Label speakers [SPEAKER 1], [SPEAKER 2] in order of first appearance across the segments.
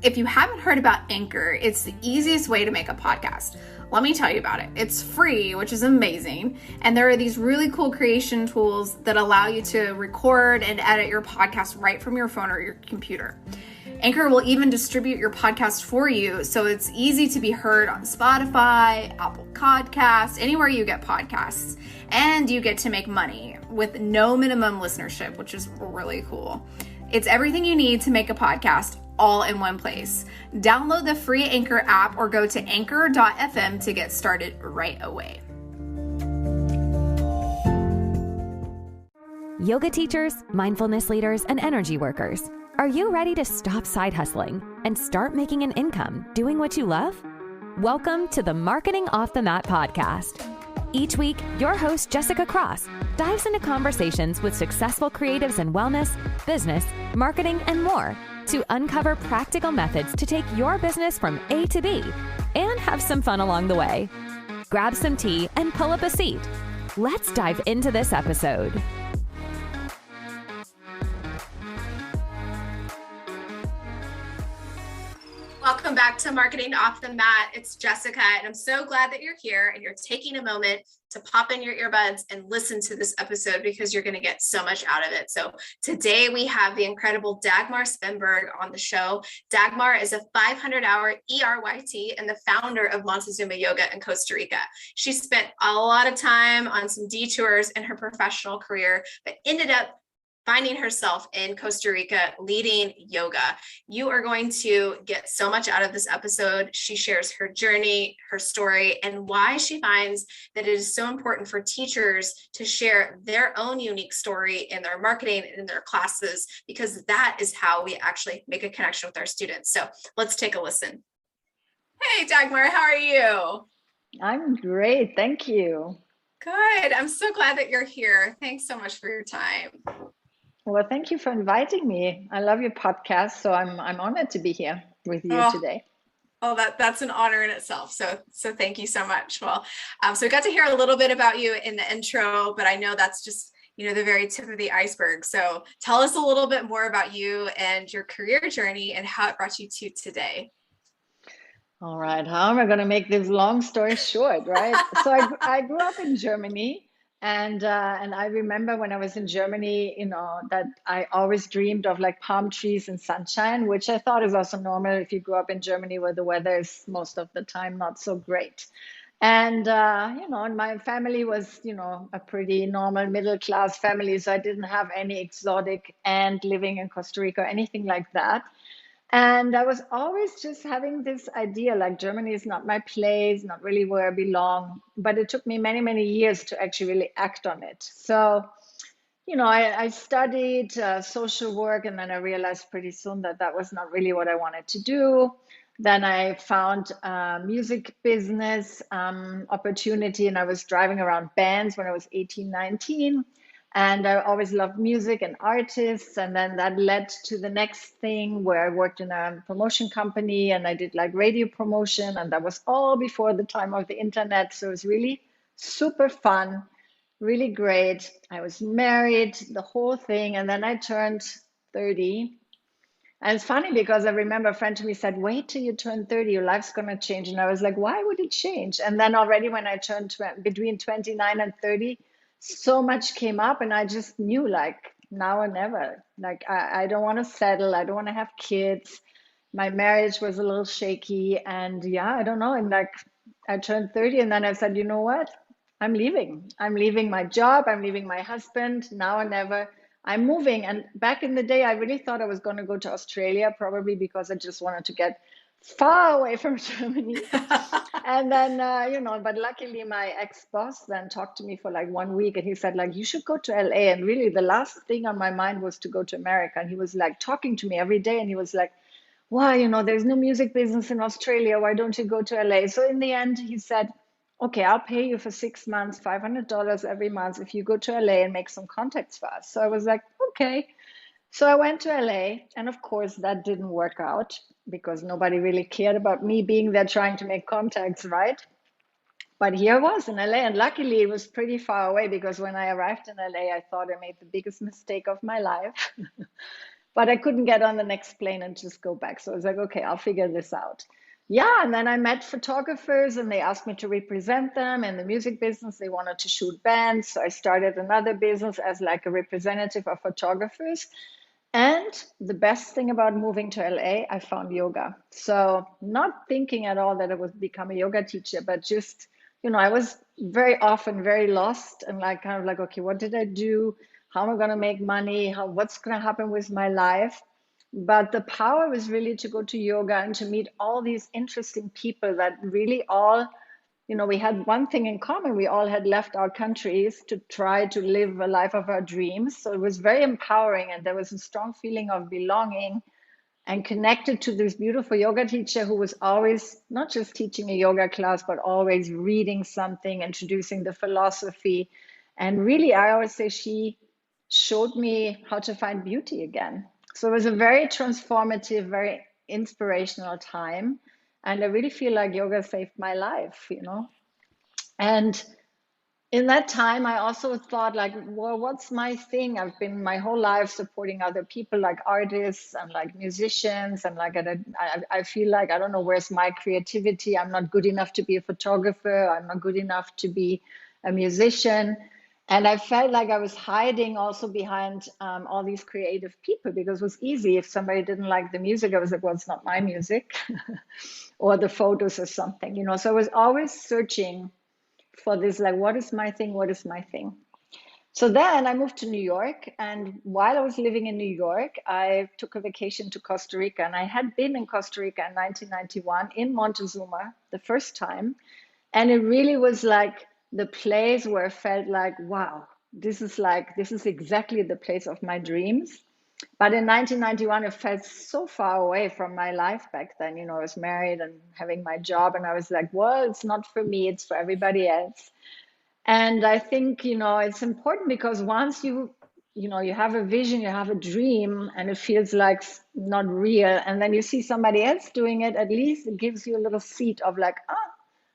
[SPEAKER 1] If you haven't heard about Anchor, it's the easiest way to make a podcast. Let me tell you about it. It's free, which is amazing. And there are these really cool creation tools that allow you to record and edit your podcast right from your phone or your computer. Anchor will even distribute your podcast for you, so it's easy to be heard on Spotify, Apple Podcasts, anywhere you get podcasts. And you get to make money with no minimum listenership, which is really cool. It's everything you need to make a podcast all in one place. Download the free Anchor app or go to anchor.fm to get started right away.
[SPEAKER 2] Yoga teachers, mindfulness leaders, and energy workers, are you ready to stop side hustling and start making an income doing what you love? Welcome to the Marketing Off the Mat podcast. Each week, your host, Jessica Cross, dives into conversations with successful creatives in wellness, business, marketing, and more to uncover practical methods to take your business from A to B and have some fun along the way. Grab some tea and pull up a seat. Let's dive into this episode.
[SPEAKER 1] Welcome back to Marketing Off the Mat. It's Jessica, and I'm so glad that you're here and you're taking a moment to pop in your earbuds and listen to this episode because you're going to get so much out of it. So today we have the incredible Dagmar Spremberg on the show. Dagmar is a 500-hour ERYT and the founder of Montezuma Yoga in Costa Rica. She spent a lot of time on some detours in her professional career, but ended up finding herself in Costa Rica leading yoga. You are going to get so much out of this episode. She shares her journey, her story, and why she finds that it is so important for teachers to share their own unique story in their marketing and in their classes, because that is how we actually make a connection with our students. So let's take a listen. Hey, Dagmar, how are you?
[SPEAKER 3] I'm great. Thank you.
[SPEAKER 1] Good. I'm so glad that you're here. Thanks so much for your time.
[SPEAKER 3] Well, thank you for inviting me. I love your podcast, so I'm honored to be here with you today.
[SPEAKER 1] Oh, that's an honor in itself. So thank you so much. Well, so we got to hear a little bit about you in the intro, but I know that's just, the very tip of the iceberg. So tell us a little bit more about you and your career journey and how it brought you to today.
[SPEAKER 3] All right. How am I going to make this long story short, right? So I grew up in Germany. And I remember when I was in Germany, that I always dreamed of like palm trees and sunshine, which I thought is also normal if you grew up in Germany where the weather is most of the time not so great. And, and my family was, a pretty normal middle class family. So I didn't have any exotic and living in Costa Rica or anything like that. And I was always just having this idea, like Germany is not my place, not really where I belong. But it took me many, many years to actually really act on it. So, I studied social work, and then I realized pretty soon that that was not really what I wanted to do. Then I found a music business opportunity, and I was driving around bands when I was 18, 19. And I always loved music and artists. And then that led to the next thing where I worked in a promotion company and I did like radio promotion. And that was all before the time of the internet. So it was really super fun, really great. I was married, the whole thing. And then I turned 30. And it's funny because I remember a friend to me said, wait till you turn 30, your life's going to change. And I was like, why would it change? And then already when I turned between 29 and 30, so much came up and I just knew like now or never. Like I don't want to settle. I don't want to have kids. My marriage was a little shaky. And yeah, I don't know. And like I turned 30 and then I said, you know what? I'm leaving. I'm leaving my job. I'm leaving my husband. Now or never. I'm moving. And back in the day, I really thought I was going to go to Australia, probably because I just wanted to get far away from Germany. And then, but luckily my ex-boss then talked to me for like 1 week and he said like, you should go to LA. And really the last thing on my mind was to go to America. And he was like talking to me every day. And he was like, why, there's no music business in Australia. Why don't you go to LA? So in the end, he said, okay, I'll pay you for 6 months, $500 every month if you go to LA and make some contacts for us. So I was like, okay. So I went to LA, and of course that didn't work out because nobody really cared about me being there trying to make contacts, right? But here I was in LA, and luckily it was pretty far away because when I arrived in LA, I thought I made the biggest mistake of my life. but I couldn't get on the next plane and just go back. So I was like, okay, I'll figure this out. Yeah, and then I met photographers and they asked me to represent them in the music business. They wanted to shoot bands. So I started another business as like a representative of photographers. And the best thing about moving to LA, I found yoga. So not thinking at all that I would become a yoga teacher, but just, I was very often very lost and like kind of like, okay, what did I do? How am I going to make money? What's going to happen with my life? But the power was really to go to yoga and to meet all these interesting people that really all, we had one thing in common. We all had left our countries to try to live a life of our dreams. So it was very empowering. And there was a strong feeling of belonging and connected to this beautiful yoga teacher who was always not just teaching a yoga class, but always reading something, introducing the philosophy. And really, I always say she showed me how to find beauty again. So it was a very transformative, very inspirational time. And I really feel like yoga saved my life, And in that time, I also thought like, well, what's my thing? I've been my whole life supporting other people like artists and like musicians. And like, I feel like, I don't know, where's my creativity? I'm not good enough to be a photographer. I'm not good enough to be a musician. And I felt like I was hiding also behind all these creative people because it was easy. If somebody didn't like the music, I was like, well, it's not my music or the photos or something, So I was always searching for this, like, what is my thing? What is my thing? So then I moved to New York. And while I was living in New York, I took a vacation to Costa Rica. And I had been in Costa Rica in 1991 in Montezuma the first time. And it really was like the place where I felt like, wow, this is exactly the place of my dreams. But in 1991, it felt so far away from my life back then. I was married and having my job. And I was like, well, it's not for me, it's for everybody else. And I think, it's important because once you have a vision, you have a dream, and it feels like not real. And then you see somebody else doing it, at least it gives you a little seed of like,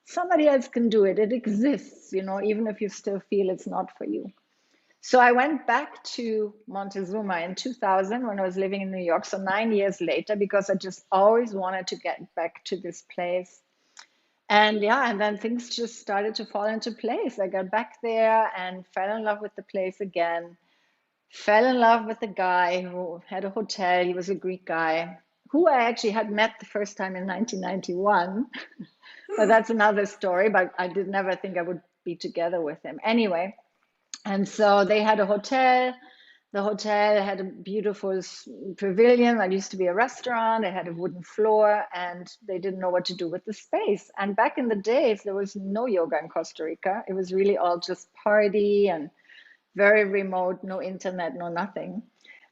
[SPEAKER 3] somebody else can do it. It exists, even if you still feel it's not for you. So I went back to Montezuma in 2000 when I was living in New York. So 9 years later, because I just always wanted to get back to this place. And yeah, and then things just started to fall into place. I got back there and fell in love with the place again. Fell in love with the guy who had a hotel. He was a Greek guy who I actually had met the first time in 1991. But that's another story. But I did never think I would be together with him. Anyway, and so they had a hotel. The hotel had a beautiful pavilion that used to be a restaurant. It had a wooden floor and they didn't know what to do with the space. And back in the days, there was no yoga in Costa Rica. It was really all just party and very remote, no internet, no nothing.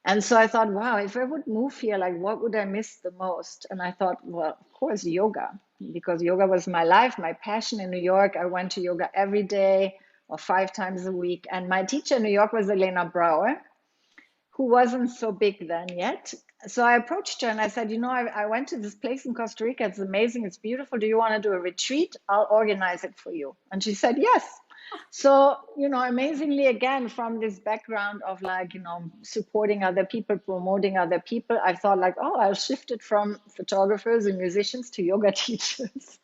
[SPEAKER 3] And so I thought, wow, if I would move here, like what would I miss the most? And I thought, well, of course, yoga, because yoga was my life, my passion in New York. I went to yoga every day or 5 times a week. And my teacher in New York was Elena Brower, who wasn't so big then yet. So I approached her and I said, I went to this place in Costa Rica. It's amazing. It's beautiful. Do you want to do a retreat? I'll organize it for you. And she said, yes. So, amazingly, again, from this background of like, supporting other people, promoting other people, I thought like, oh, I'll shift it from photographers and musicians to yoga teachers.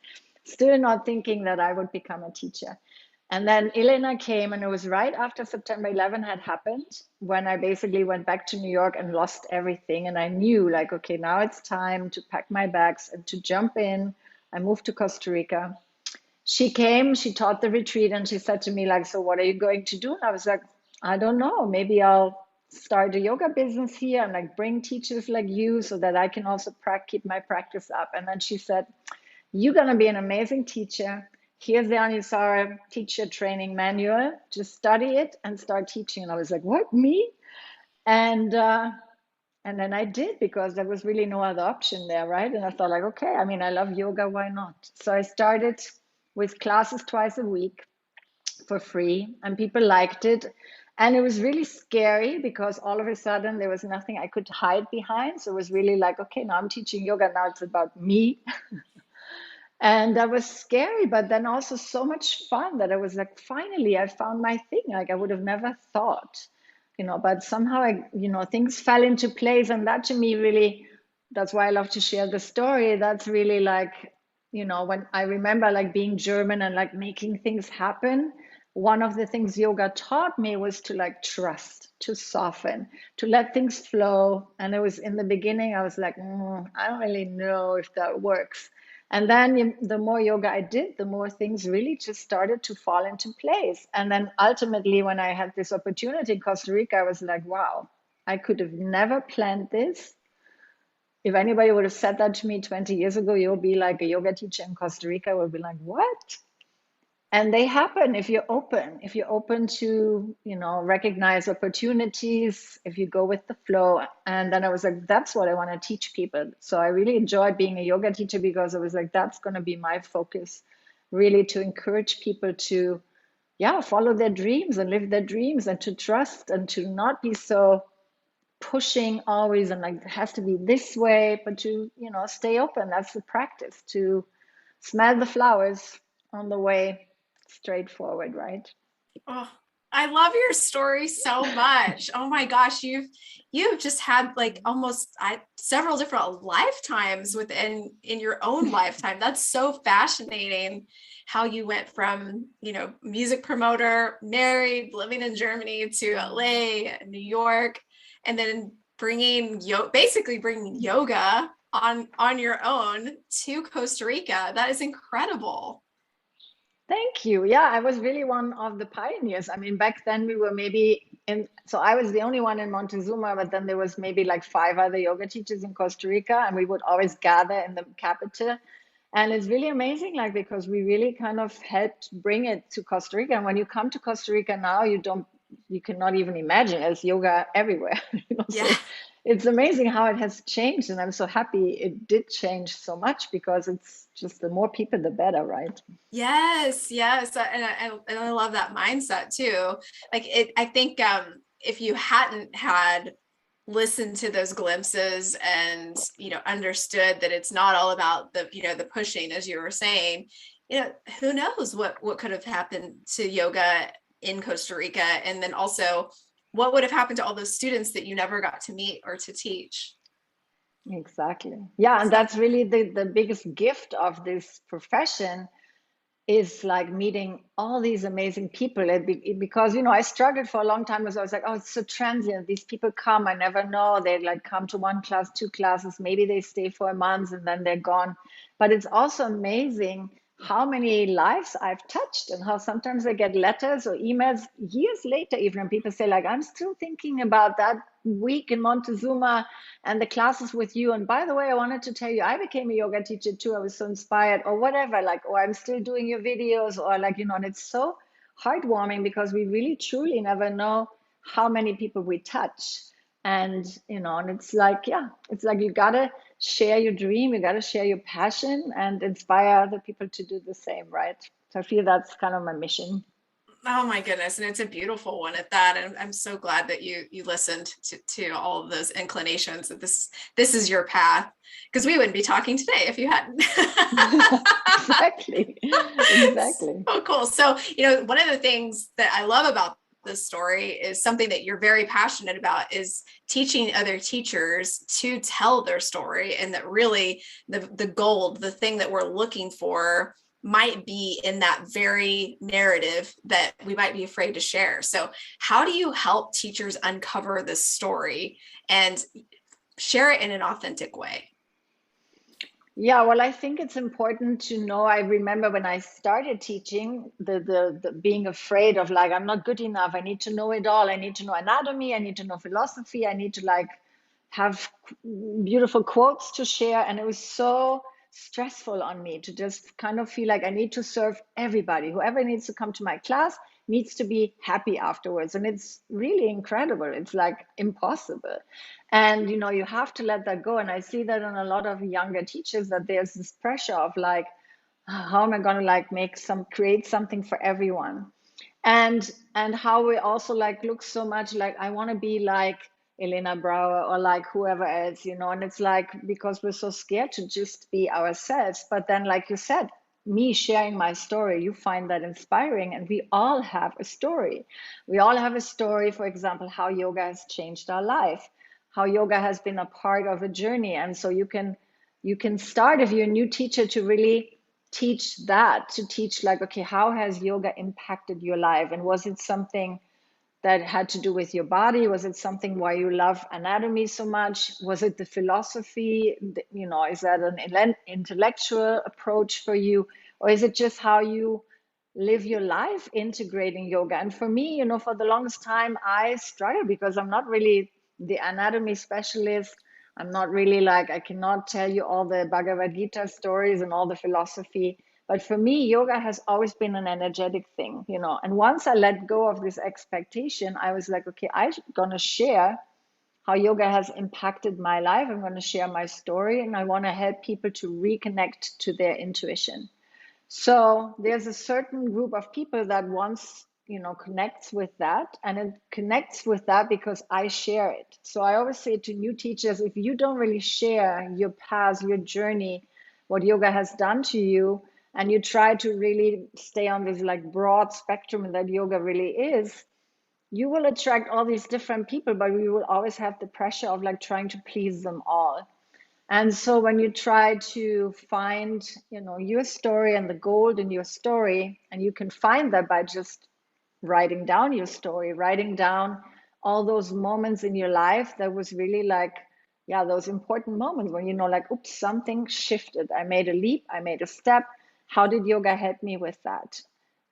[SPEAKER 3] Still not thinking that I would become a teacher. And then Elena came, and it was right after September 11 had happened when I basically went back to New York and lost everything. And I knew like, okay, now it's time to pack my bags and to jump in. I moved to Costa Rica. She came, she taught the retreat, and she said to me like, so what are you going to do? And I was like, I don't know, maybe I'll start a yoga business here and like bring teachers like you so that I can also keep my practice up. And then she said, you're going to be an amazing teacher. Here's the Anusara teacher training manual. Just study it and start teaching. And I was like, what, me? And then I did, because there was really no other option there, right? And I thought like, okay, I mean, I love yoga, why not? So I started with classes twice a week for free, and people liked it. And it was really scary because all of a sudden there was nothing I could hide behind. So it was really like, okay, now I'm teaching yoga. Now it's about me. And that was scary, but then also so much fun that I was like, finally, I found my thing. Like I would have never thought. but somehow things fell into place. And that to me really, that's why I love to share the story. That's really like, when I remember like being German and like making things happen, one of the things yoga taught me was to like trust, to soften, to let things flow. And it was in the beginning, I was like, I don't really know if that works. And then the more yoga I did, the more things really just started to fall into place. And then ultimately, when I had this opportunity in Costa Rica, I was like, wow, I could have never planned this. If anybody would have said that to me 20 years ago, you'll be like a yoga teacher in Costa Rica, I would be like, what? And they happen if you're open to, recognize opportunities, if you go with the flow. And then I was like, that's what I want to teach people. So I really enjoyed being a yoga teacher because I was like, that's going to be my focus, really to encourage people to, follow their dreams and live their dreams and to trust and to not be so pushing always and like it has to be this way, but to, stay open. That's the practice, to smell the flowers on the way straight forward, right?
[SPEAKER 1] Oh, I love your story so much. Oh my gosh, you've just had like almost several different lifetimes in your own lifetime. That's so fascinating how you went from, music promoter, married, living in Germany to LA, New York, and then basically bringing yoga on your own to Costa Rica. That is incredible.
[SPEAKER 3] Thank you. Yeah, I was really one of the pioneers. I mean, back then we were so I was the only one in Montezuma, but then there was maybe like 5 other yoga teachers in Costa Rica, and we would always gather in the capital. And it's really amazing, like, because we really kind of helped bring it to Costa Rica. And when you come to Costa Rica now, you cannot even imagine there's yoga everywhere.
[SPEAKER 1] Yeah.
[SPEAKER 3] So it's amazing how it has changed. And I'm so happy it did change so much because it's just the more people, the better, right?
[SPEAKER 1] Yes. And I love that mindset too. I think if you hadn't had listened to those glimpses and, understood that it's not all about the pushing, as you were saying, who knows what could have happened to yoga in Costa Rica. And then also what would have happened to all those students that you never got to meet or to teach.
[SPEAKER 3] Exactly. Yeah, and that's really the biggest gift of this profession is like meeting all these amazing people. Because, I struggled for a long time because I was like, oh, it's so transient. These people come, I never know. They like come to 1 class, 2 classes, maybe they stay for a month and then they're gone. But it's also amazing how many lives I've touched and how sometimes I get letters or emails years later, even and people say like, I'm still thinking about that week in Montezuma and the classes with you. And by the way, I wanted to tell you, I became a yoga teacher too. I was so inspired or whatever, like, or I'm still doing your videos or like, and it's so heartwarming because we really truly never know how many people we touch. And, and it's like, you gotta share your dream, you gotta share your passion and inspire other people to do the same, right? So I feel that's kind of my mission.
[SPEAKER 1] Oh my goodness. And it's a beautiful one at that. And I'm so glad that you listened to all of those inclinations, that this is your path, because we wouldn't be talking today if you hadn't.
[SPEAKER 3] Exactly.
[SPEAKER 1] Oh, cool. So, one of the things that I love about this story is something that you're very passionate about, is teaching other teachers to tell their story, and that really the gold, the thing that we're looking for, might be in that very narrative that we might be afraid to share. So how do you help teachers uncover this story and share it in an authentic way?
[SPEAKER 3] Yeah, well, I think it's important to know. I remember when I started teaching, the being afraid of like, I'm not good enough. I need to know it all. I need to know anatomy. I need to know philosophy. I need to like have beautiful quotes to share. And it was so stressful on me to just kind of feel like I need to serve everybody. Whoever needs to come to my class needs to be happy afterwards. And it's really incredible. It's like impossible. And, you have to let that go. And I see that in a lot of younger teachers, that there's this pressure of like, how am I going to like create something for everyone? And how we also like look so much like, I want to be like Elena Brower or like whoever else, and it's like, because we're so scared to just be ourselves. But then, like you said, me sharing my story, you find that inspiring. And we all have a story. We all have a story, for example, how yoga has changed our life, how yoga has been a part of a journey. And so you can start, if you're a new teacher, to really teach that, to teach like, okay, how has yoga impacted your life? And was it something that had to do with your body? Was it something why you love anatomy so much? Was it the philosophy? Is that an intellectual approach for you? Or is it just how you live your life integrating yoga? And for me, for the longest time, I struggled because I'm not really the anatomy specialist. I'm not really like, I cannot tell you all the Bhagavad Gita stories and all the philosophy. But for me, yoga has always been an energetic thing. And once I let go of this expectation, I was like, okay, I'm going to share how yoga has impacted my life. I'm going to share my story, and I want to help people to reconnect to their intuition. So there's a certain group of people that once, connects with that, and it connects with that because I share it. So I always say to new teachers, if you don't really share your path, your journey, what yoga has done to you, and you try to really stay on this like broad spectrum that yoga really is, you will attract all these different people, but we will always have the pressure of like trying to please them all. And so when you try to find, your story and the gold in your story, and you can find that by just writing down your story, writing down all those moments in your life that was really like, yeah, those important moments when like, oops, something shifted. I made a leap, I made a step. How did yoga help me with that?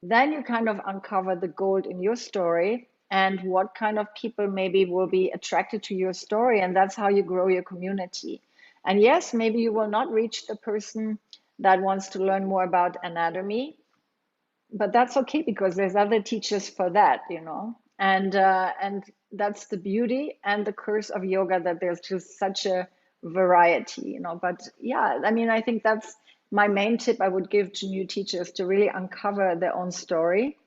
[SPEAKER 3] Then you kind of uncover the gold in your story and what kind of people maybe will be attracted to your story. And that's how you grow your community. And yes, maybe you will not reach the person that wants to learn more about anatomy, but that's okay because there's other teachers for that. And that's the beauty and the curse of yoga, that there's just such a variety. But yeah, I mean, I think that's my main tip I would give to new teachers, to really uncover their own story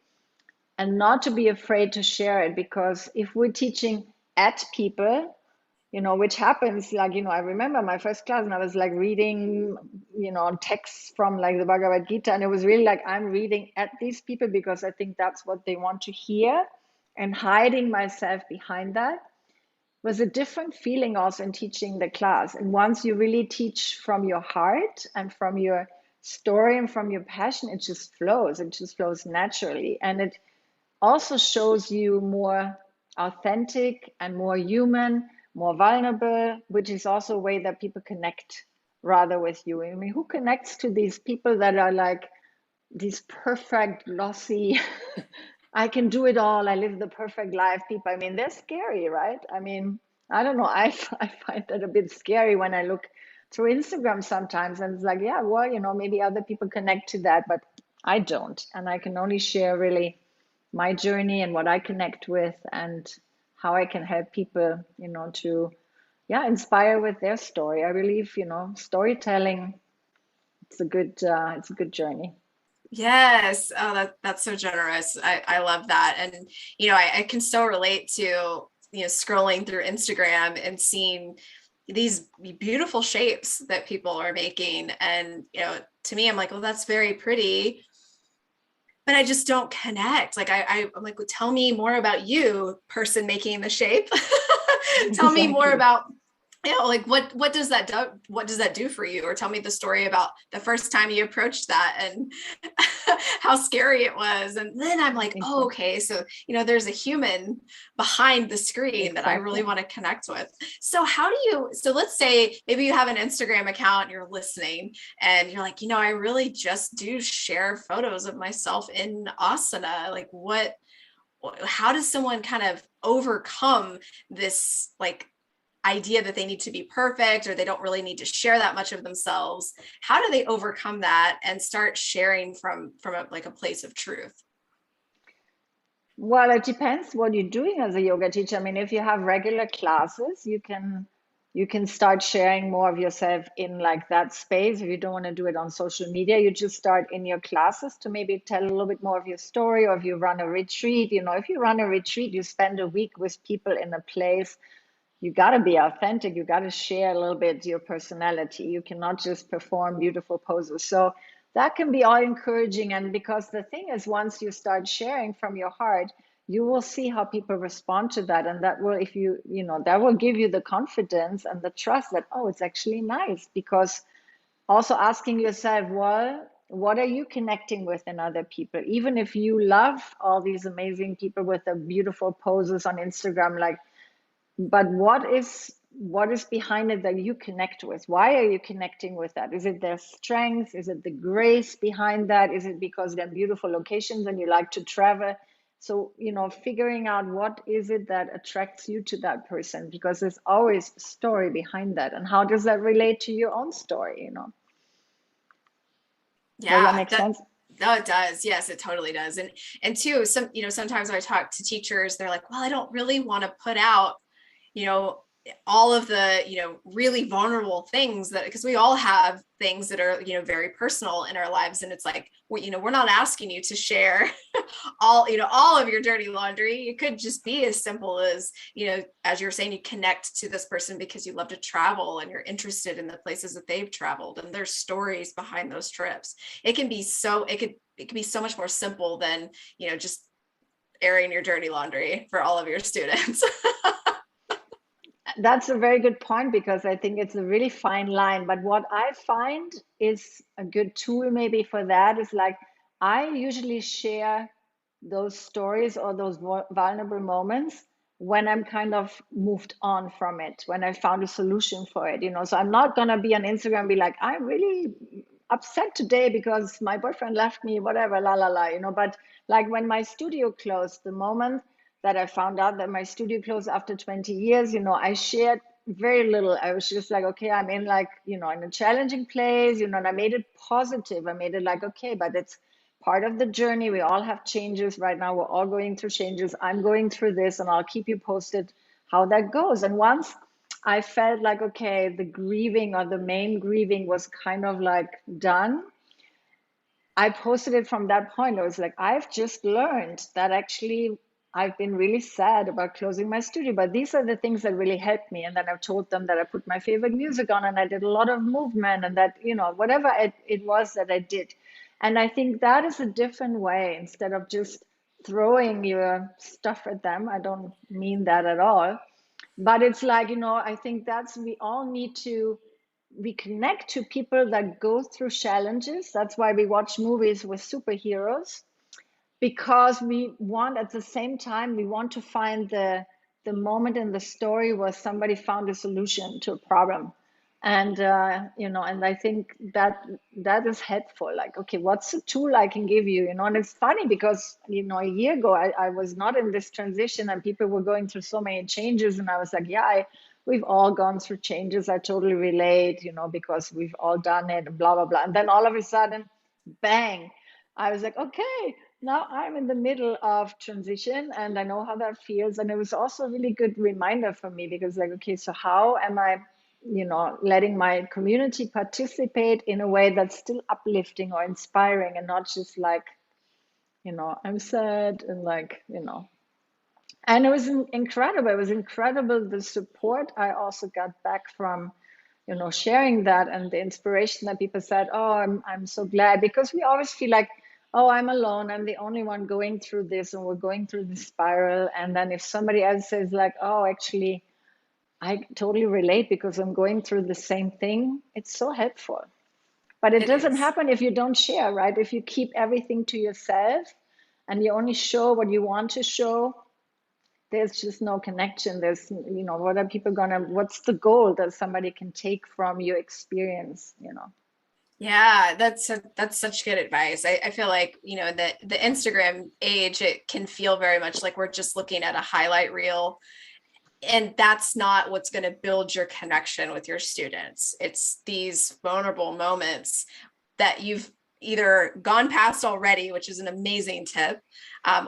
[SPEAKER 3] and not to be afraid to share it. Because if we're teaching at people, which happens, like, I remember my first class and I was like reading, texts from like the Bhagavad Gita. And it was really like, I'm reading at these people because I think that's what they want to hear. And hiding myself behind that was a different feeling also in teaching the class. And once you really teach from your heart and from your story and from your passion, it just flows. It just flows naturally. And it also shows you more authentic and more human, more vulnerable, which is also a way that people connect rather with you. I mean, who connects to these people that are like these perfect, glossy, I can do it all, I live the perfect life people? I mean, they're scary, right? I mean, I don't know. I find that a bit scary when I look through Instagram sometimes, and it's like, yeah, well, maybe other people connect to that, but I don't. And I can only share really my journey and what I connect with and how I can help people, to, yeah, inspire with their story. I believe, storytelling, it's a good journey.
[SPEAKER 1] Yes. Oh, that's so generous. I love that. And, I can so relate to, scrolling through Instagram and seeing these beautiful shapes that people are making. And, to me, I'm like, well, that's very pretty, but I just don't connect. Like I'm like, well, tell me more about you, person making the shape. Tell me more about, like what does that do? What does that do for you? Or tell me the story about the first time you approached that and how scary it was. And then I'm like, oh, okay. So, there's a human behind the screen that I really want to connect with. So so let's say maybe you have an Instagram account, you're listening and you're like, I really just do share photos of myself in asana. Like how does someone kind of overcome this like idea that they need to be perfect or they don't really need to share that much of themselves? How do they overcome that and start sharing from a place of truth?
[SPEAKER 3] Well, it depends what you're doing as a yoga teacher. I mean, if you have regular classes, you can start sharing more of yourself in like that space. If you don't want to do it on social media, you just start in your classes to maybe tell a little bit more of your story. Or if you run a retreat, if you run a retreat, you spend a week with people in a place, you got to be authentic. You got to share a little bit your personality. You cannot just perform beautiful poses. So that can be all encouraging. And because the thing is, once you start sharing from your heart, you will see how people respond to that. And that will, if that will give you the confidence and the trust that, oh, it's actually nice. Because also asking yourself, well, what are you connecting with in other people? Even if you love all these amazing people with the beautiful poses on Instagram, like, but what is behind it that you connect with? Why are you connecting with that? Is it their strength? Is it the grace behind that? Is it because they're beautiful locations and you like to travel? So, figuring out what is it that attracts you to that person, because there's always a story behind that. And how does that relate to your own story? Does that
[SPEAKER 1] Yeah,
[SPEAKER 3] make sense?
[SPEAKER 1] no, it does. Yes, it totally does. And two, sometimes I talk to teachers, they're like, well, I don't really want to put out, you know, all of the, really vulnerable things that, because we all have things that are, very personal in our lives. And it's like, we're not asking you to share all of your dirty laundry. It could just be as simple as, as you're saying, you connect to this person because you love to travel and you're interested in the places that they've traveled and there's stories behind those trips. It can be it could be so much more simple than, just airing your dirty laundry for all of your students.
[SPEAKER 3] That's a very good point, because I think it's a really fine line. But what I find is a good tool maybe for that is, like, I usually share those stories or those vulnerable moments when I'm kind of moved on from it, when I found a solution for it. So I'm not going to be on Instagram and be like, I'm really upset today because my boyfriend left me, whatever, la la la, but like when my studio closed, the moment that I found out that my studio closed after 20 years, I shared very little. I was just like, okay, I'm in, like, in a challenging place, and I made it positive. I made it like, okay, but it's part of the journey. We all have changes right now. We're all going through changes. I'm going through this, and I'll keep you posted how that goes. And once I felt like, okay, the grieving, or the main grieving, was kind of like done, I posted it from that point. I was like, I've just learned that actually I've been really sad about closing my studio, but these are the things that really helped me. And then I've told them that I put my favorite music on and I did a lot of movement, and that, whatever it was that I did. And I think that is a different way, instead of just throwing your stuff at them. I don't mean that at all. But it's like, I think we all need to reconnect to people that go through challenges. That's why we watch movies with superheroes, because we want, at the same time, we want to find the moment in the story where somebody found a solution to a problem. And and I think that is helpful. Like, okay, what's the tool I can give you? And it's funny because a year ago I was not in this transition, and people were going through so many changes, and I was like, yeah, we've all gone through changes. I totally relate, because we've all done it, and blah blah blah. And then all of a sudden, bang, I was like, okay, now I'm in the middle of transition, and I know how that feels. And it was also a really good reminder for me, because, like, okay, so how am I letting my community participate in a way that's still uplifting or inspiring, and not just like, I'm sad and like, and it was incredible. It was incredible, the support I also got back from, sharing that, and the inspiration that people said, oh, I'm so glad, because we always feel like, oh, I'm alone. I'm the only one going through this, and we're going through the spiral. And then if somebody else says like, oh, actually, I totally relate because I'm going through the same thing, it's so helpful. But it doesn't
[SPEAKER 1] is.
[SPEAKER 3] happen if you don't share, right? If you keep everything to yourself and you only show what you want to show, there's just no connection. There's, what are people what's the goal that somebody can take from your experience,
[SPEAKER 1] Yeah, that's such good advice. I feel like, the Instagram age, it can feel very much like we're just looking at a highlight reel. And that's not what's going to build your connection with your students. It's these vulnerable moments that you've either gone past already, which is an amazing tip,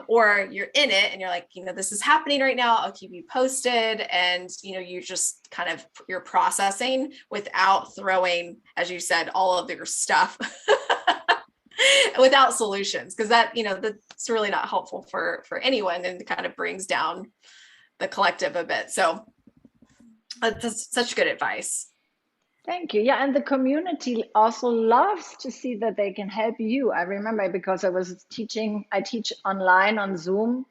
[SPEAKER 1] or you're in it and you're like, this is happening right now. I'll keep you posted. And, you just kind of, you're processing without throwing, as you said, all of your stuff without solutions. Cause that's really not helpful for anyone, and kind of brings down the collective a bit. So that's such good advice.
[SPEAKER 3] Thank you. Yeah, and the community also loves to see that they can help you. I remember because I teach online on Zoom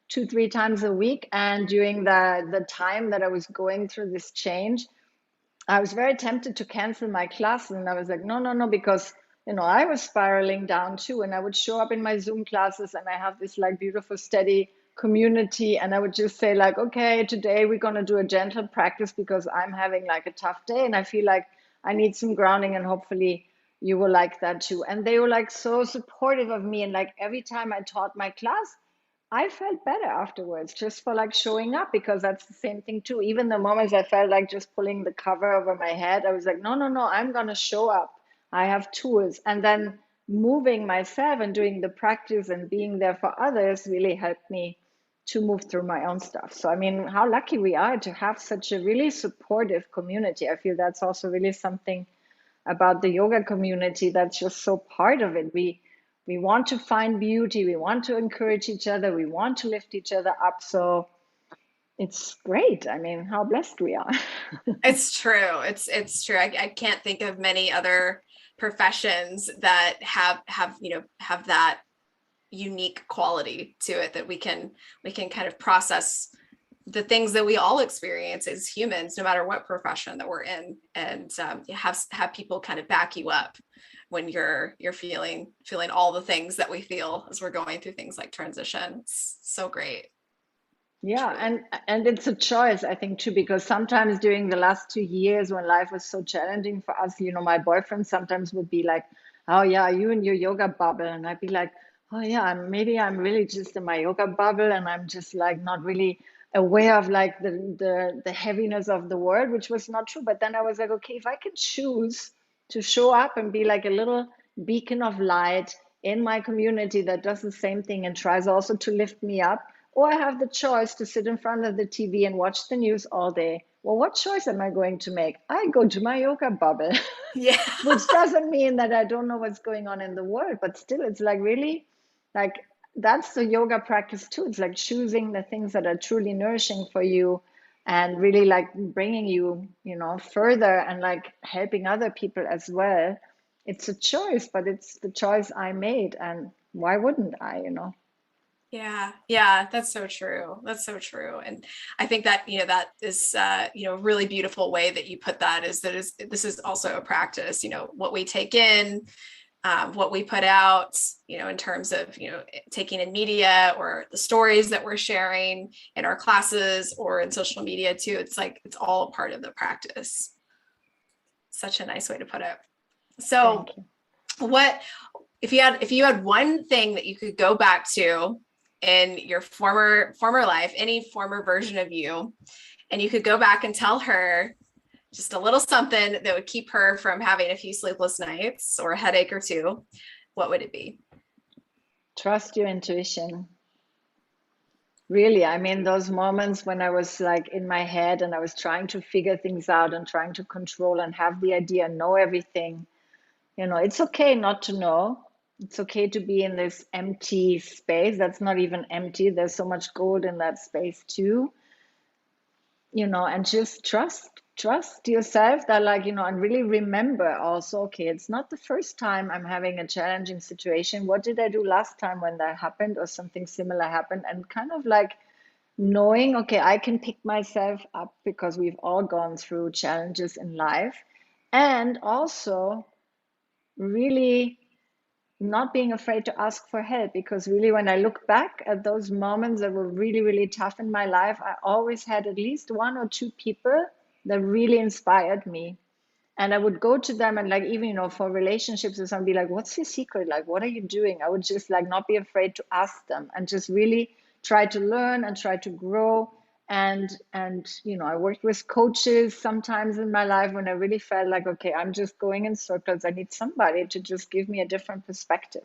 [SPEAKER 3] 2, 3 times a week. And during the time that I was going through this change, I was very tempted to cancel my class. And I was like, no, no, no, because I was spiraling down too. And I would show up in my Zoom classes and I have this like beautiful, steady community. And I would just say, like, okay, today we're going to do a gentle practice because I'm having like a tough day. And I feel like I need some grounding, and hopefully you will like that too. And they were like so supportive of me. And like every time I taught my class, I felt better afterwards just for like showing up, because that's the same thing too. Even the moments I felt like just pulling the cover over my head, I was like, no, no, no, I'm going to show up. I have tools. And then moving myself and doing the practice and being there for others really helped me to move through my own stuff. So, I mean, how lucky we are to have such a really supportive community. I feel that's also really something about the yoga community that's just so part of it. We want to find beauty, we want to encourage each other, we want to lift each other up. So it's great. I mean, how blessed we are.
[SPEAKER 1] It's true. It's true. I can't think of many other professions that have that unique quality to it, that we can kind of process the things that we all experience as humans, no matter what profession that we're in, and have people kind of back you up when you're feeling all the things that we feel as we're going through things like transition. It's so great.
[SPEAKER 3] Yeah,
[SPEAKER 1] Truly.
[SPEAKER 3] and it's a choice, I think, too, because sometimes during the last 2 years when life was so challenging for us, my boyfriend sometimes would be like, "Oh yeah, are you in your yoga bubble?" And I'd be like, "Oh yeah, maybe I'm really just in my yoga bubble, and I'm just like not really aware of like the heaviness of the world," which was not true. But then I was like, okay, if I can choose to show up and be like a little beacon of light in my community that does the same thing and tries also to lift me up, or I have the choice to sit in front of the TV and watch the news all day. Well, what choice am I going to make? I go to my yoga bubble,
[SPEAKER 1] Yeah.
[SPEAKER 3] which doesn't mean that I don't know what's going on in the world, but still, it's like really like that's the yoga practice too. It's like choosing the things that are truly nourishing for you and really like bringing you, further and like helping other people as well. It's a choice, but it's the choice I made. And why wouldn't I?
[SPEAKER 1] Yeah, that's so true. That's so true. And I think that, that is, a really beautiful way that you put that, this is also a practice, what we take in, what we put out, in terms of, taking in media or the stories that we're sharing in our classes or in social media too. It's like, it's all a part of the practice. Such a nice way to put it. So
[SPEAKER 3] Thank you.
[SPEAKER 1] what, if you had one thing that you could go back to in your former life, any former version of you, and you could go back and tell her just a little something that would keep her from having a few sleepless nights or a headache or two, what would it be?
[SPEAKER 3] Trust your intuition. Really, I mean, those moments when I was like in my head and I was trying to figure things out and trying to control and have the idea, know everything. It's okay not to know. It's okay to be in this empty space that's not even empty. There's so much gold in that space too. And just trust yourself that like, and really remember also, okay, it's not the first time I'm having a challenging situation. What did I do last time when that happened or something similar happened? And kind of like knowing, okay, I can pick myself up because we've all gone through challenges in life. And also really not being afraid to ask for help, because really when I look back at those moments that were really, really tough in my life, I always had at least one or two people that really inspired me. And I would go to them and like, even, for relationships or something, be like, what's your secret? Like, what are you doing? I would just like not be afraid to ask them and just really try to learn and try to grow. And I worked with coaches sometimes in my life when I really felt like, okay, I'm just going in circles. I need somebody to just give me a different perspective.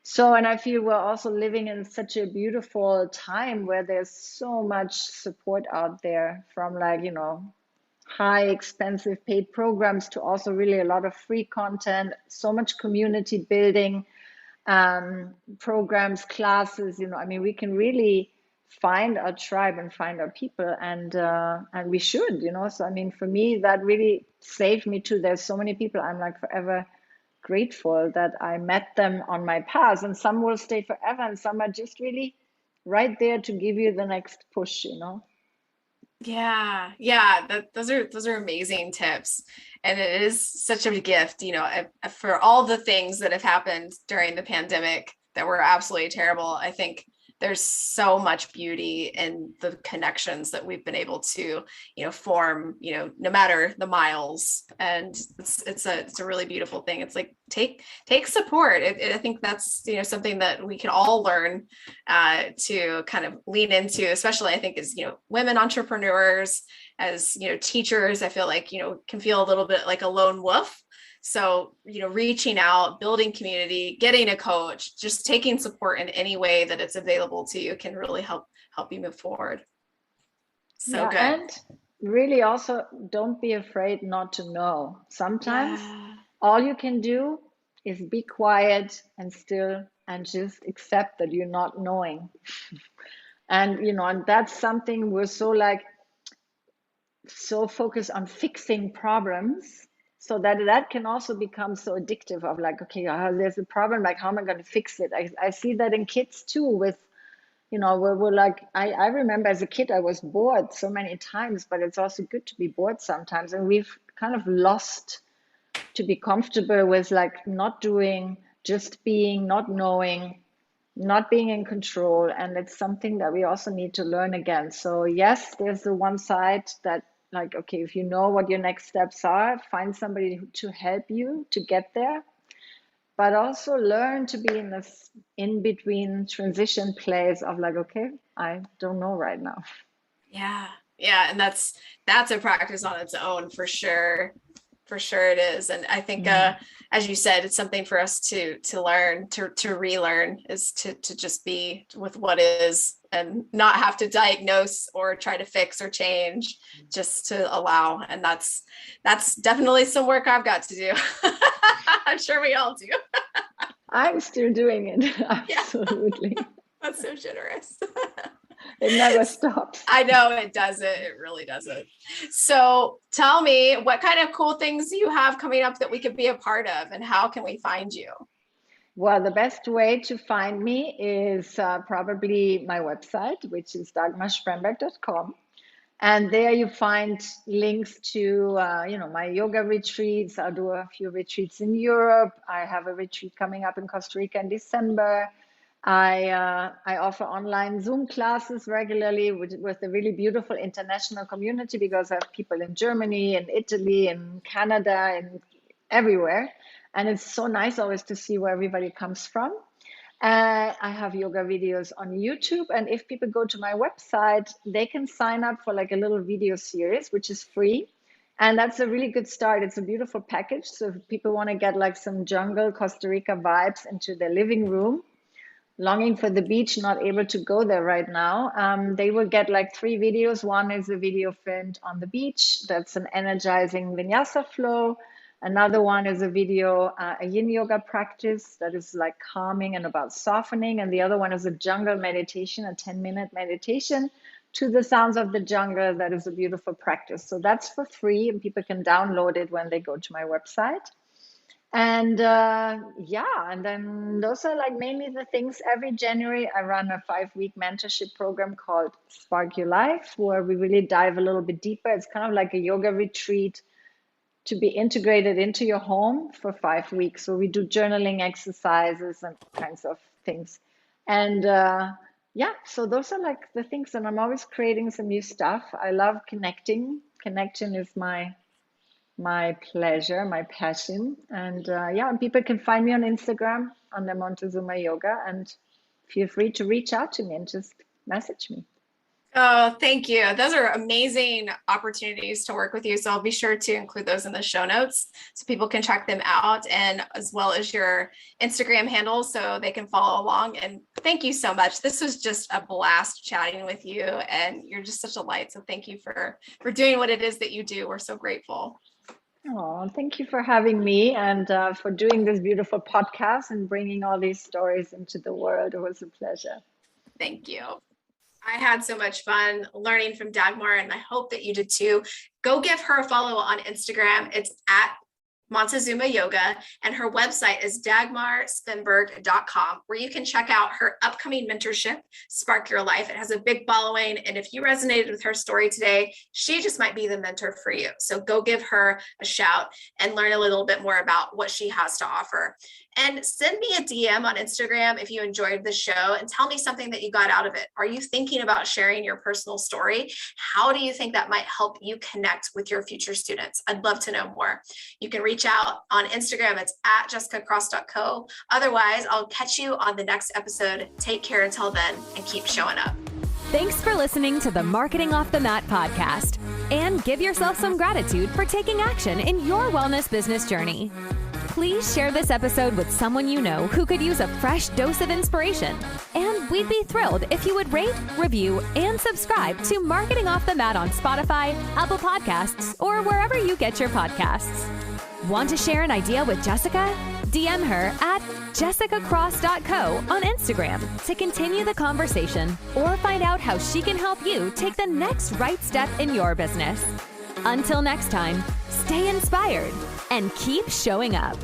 [SPEAKER 3] So, and I feel we're also living in such a beautiful time where there's so much support out there, from like, high expensive paid programs to also really a lot of free content, so much community building programs, classes. I mean, we can really find our tribe and find our people, and we should, So I mean, for me, that really saved me too. There's so many people I'm like forever grateful that I met them on my path, and some will stay forever, and some are just really right there to give you the next push.
[SPEAKER 1] Yeah, those are amazing tips. And it is such a gift, for all the things that have happened during the pandemic that were absolutely terrible. I think there's so much beauty in the connections that we've been able to, form, no matter the miles. And it's a really beautiful thing. It's like take support. I think that's, something that we can all learn to kind of lean into, especially I think as, women entrepreneurs, as, teachers. I feel like, can feel a little bit like a lone wolf. So, reaching out, building community, getting a coach, just taking support in any way that it's available to you can really help you move forward. So good.
[SPEAKER 3] And really also don't be afraid not to know. Sometimes all you can do is be quiet and still and just accept that you're not knowing. And, and that's something we're so focused on fixing problems, so that can also become so addictive of like, okay, there's a problem, like how am I going to fix it? I see that in kids too with, we're like, I remember as a kid, I was bored so many times, but it's also good to be bored sometimes. And we've kind of lost to be comfortable with like not doing, just being, not knowing, not being in control. And it's something that we also need to learn again. So yes, there's the one side that like, okay, if you know what your next steps are, find somebody to help you to get there, but also learn to be in this in between transition place of like, okay, I don't know right now.
[SPEAKER 1] Yeah. And that's a practice on its own for sure. For sure it is. And I think, as you said, it's something for us to learn, to relearn, is to just be with what is and not have to diagnose or try to fix or change, just to allow. And that's definitely some work I've got to do. I'm sure we all do.
[SPEAKER 3] I'm still doing it. Absolutely.
[SPEAKER 1] Yeah. That's so generous.
[SPEAKER 3] It never stops.
[SPEAKER 1] I know it doesn't. It really doesn't. So tell me, what kind of cool things do you have coming up that we could be a part of, and how can we find you?
[SPEAKER 3] Well, the best way to find me is probably my website, which is dagmarspremberg.com. And there you find links to, my yoga retreats. I'll do a few retreats in Europe. I have a retreat coming up in Costa Rica in December. I offer online Zoom classes regularly with a really beautiful international community, because I have people in Germany and Italy and Canada and everywhere. And it's so nice always to see where everybody comes from. I have yoga videos on YouTube. And if people go to my website, they can sign up for like a little video series, which is free. And that's a really good start. It's a beautiful package. So if people want to get like some jungle Costa Rica vibes into their living room, longing for the beach, not able to go there right now, they will get like 3 videos. One is a video filmed on the beach. That's an energizing vinyasa flow. Another one is a video, a yin yoga practice that is like calming and about softening. And the other one is a jungle meditation, a 10-minute meditation to the sounds of the jungle. That is a beautiful practice. So that's for free, and people can download it when they go to my website. And and then those are like mainly the things. Every January, I run a 5-week mentorship program called Spark Your Life, where we really dive a little bit deeper. It's kind of like a yoga retreat to be integrated into your home for 5 weeks. So we do journaling exercises and kinds of things. And so those are like the things. And I'm always creating some new stuff. I love connecting. Connection is my pleasure, my passion. And and people can find me on Instagram under Montezuma Yoga, and feel free to reach out to me and just message me.
[SPEAKER 1] Oh, thank you. Those are amazing opportunities to work with you. So I'll be sure to include those in the show notes so people can check them out, and as well as your Instagram handle so they can follow along. And thank you so much. This was just a blast chatting with you, and you're just such a light. So thank you for doing what it is that you do. We're so grateful.
[SPEAKER 3] Oh, thank you for having me, and for doing this beautiful podcast and bringing all these stories into the world. It was a pleasure.
[SPEAKER 1] Thank you. I had so much fun learning from Dagmar, and I hope that you did too. Go give her a follow on Instagram. It's at Montezuma Yoga, and her website is dagmarspemberg.com, where you can check out her upcoming mentorship, Spark Your Life. It has a big following, and if you resonated with her story today, she just might be the mentor for you. So go give her a shout and learn a little bit more about what she has to offer. And send me a DM on Instagram if you enjoyed the show, and tell me something that you got out of it. Are you thinking about sharing your personal story? How do you think that might help you connect with your future students? I'd love to know more. You can reach out on Instagram. It's at jessicacross.co. Otherwise, I'll catch you on the next episode. Take care until then, and keep showing up.
[SPEAKER 2] Thanks for listening to the Marketing Off the Mat podcast, and give yourself some gratitude for taking action in your wellness business journey. Please share this episode with someone you know who could use a fresh dose of inspiration. And we'd be thrilled if you would rate, review, and subscribe to Marketing Off the Mat on Spotify, Apple Podcasts, or wherever you get your podcasts. Want to share an idea with Jessica? DM her at jessicacross.co on Instagram to continue the conversation, or find out how she can help you take the next right step in your business. Until next time, stay inspired and keep showing up.